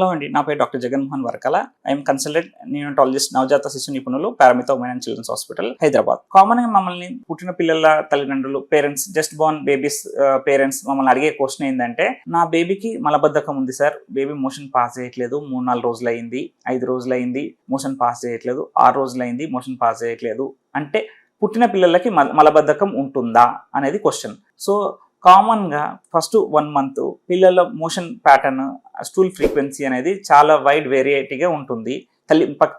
Hello అండి, నా పేరు డాక్టర్ జగన్మోహన్ వర్కల. ఐఎమ్ కన్సల్టెంట్ నియోనటాలజిస్ట్, నవజాత శిశు నిపుణులు, Paramitha women and children's hospital, Hyderabad. Common గా మమ్మల్ని పుట్టిన పిల్లల తల్లిదండ్రులు, parents, just born babies parents మమ్మల్ని అడిగే క్వశ్చన్ ఏంటంటే, నా బేబీకి మలబద్ధకం ఉంది సార్, బేబీ మోషన్ పాస్ చేయట్లేదు, 3-4 రోజులు అయింది, 5 రోజులు అయింది, మోషన్ పాస్ చేయట్లేదు, 6 రోజులు అయింది, మోషన్ పాస్ చేయట్లేదు అంటే పుట్టిన పిల్లలకి మలబద్ధకం ఉంటుందా అనేది క్వశ్చన్. సో కామన్ గా ఫస్ట్ 1 month పిల్లల మోషన్ ప్యాటర్న్, స్టూల్ ఫ్రీక్వెన్సీ అనేది చాలా వైడ్ వేరియేటీగా ఉంటుంది.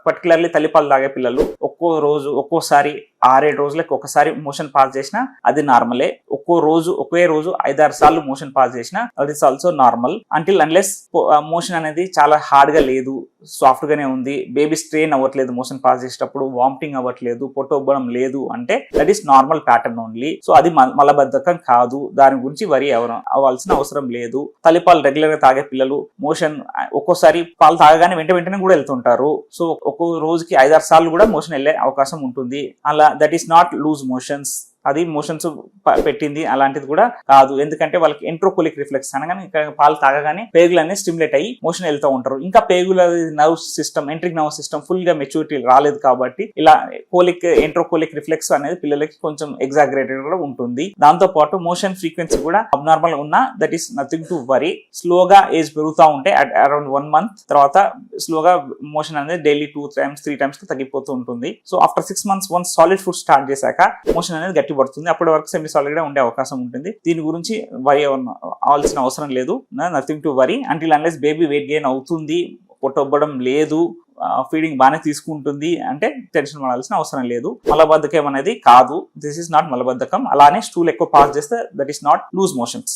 పర్టికులర్లీ తల్లిపాలు తాగే పిల్లలు ఒక్కో రోజు ఒక్కోసారి 6-7 రోజులకు ఒకసారి మోషన్ పాస్ చేసినా అది నార్మలే. ఒకే రోజు 5-6 సార్లు మోషన్ పాస్ చేసినా అది is also normal. Unless motion అనేది చాలా హార్డ్ గా లేదు, సాఫ్ట్ గానే ఉంది, బేబీ స్ట్రెయిన్ అవ్వట్లేదు, మోషన్ పాస్ చేసేటప్పుడు వామిటింగ్ అవ్వట్లేదు, పొట్టొబ్బడం లేదు అంటే that is normal pattern only. So అది మలబద్ధకం కాదు, దాని గురించి వరి అవ్వాల్సిన అవసరం లేదు. తల్లిపాలు రెగ్యులర్ గా తాగే పిల్లలు మోషన్ ఒక్కోసారి పాలు తాగగానే వెంటనే కూడా వెళ్తుంటారు. సో ఒక్కో రోజుకి 5-6 సార్లు కూడా మోషన్ వెళ్ళే అవకాశం ఉంటుంది. అలా that is not lose motions, అది మోషన్స్ పెట్టింది అలాంటిది కూడా కాదు. ఎందుకంటే వాళ్ళకి ఎంట్రోకోలిక్ రిఫ్లెక్స్ అనగానే పాలు తాగగానే పేగులు అనేది స్టిమ్యులేట్ అయ్యి మోషన్ వెళ్తూ ఉంటారు. ఇంకా పేగుల nerve system, enteric nerve system full గా మెచ్యూరిటీ రాలేదు కాబట్టి ఇలా ఎంట్రోకోలిక్ రిఫ్లెక్స్ అనేది పిల్లలకి కొంచెం ఎగ్జాగరేటెడ్ కూడా ఉంటుంది. దాంతో పాటు మోషన్ ఫ్రీక్వెన్సీ కూడా అబ్నార్మల్ ఉన్నా that is nothing to worry. స్లోగా ఏజ్ పెరుగుతూ ఉంటే అరౌండ్ 1 month తర్వాత స్లోగా మోషన్ అనేది డైలీ 2-3 times తగ్గిపోతూ ఉంటుంది. So after 6 months once solid food start చేశాక మోషన్ అనేది గట్టి పడుతుంది. అప్పటి వరకు సెమీ సాలిడ్ గా ఉండే అవకాశం ఉంటుంది. దీని గురించి వరి అవ్వాల్సిన అవసరం లేదు. Nothing to worry until unless baby weight gain అవుతుంది, పొట్టొబ్బడం లేదు, ఫీడింగ్ బాగానే తీసుకుంటుంది అంటే టెన్షన్ పడాల్సిన అవసరం లేదు. మలబద్ధకం అనేది కాదు, దిస్ ఈస్ నాట్ మలబద్ధకం. అలానే స్టూల్ ఎక్కువ పాస్ చేస్తే that is not lose motions.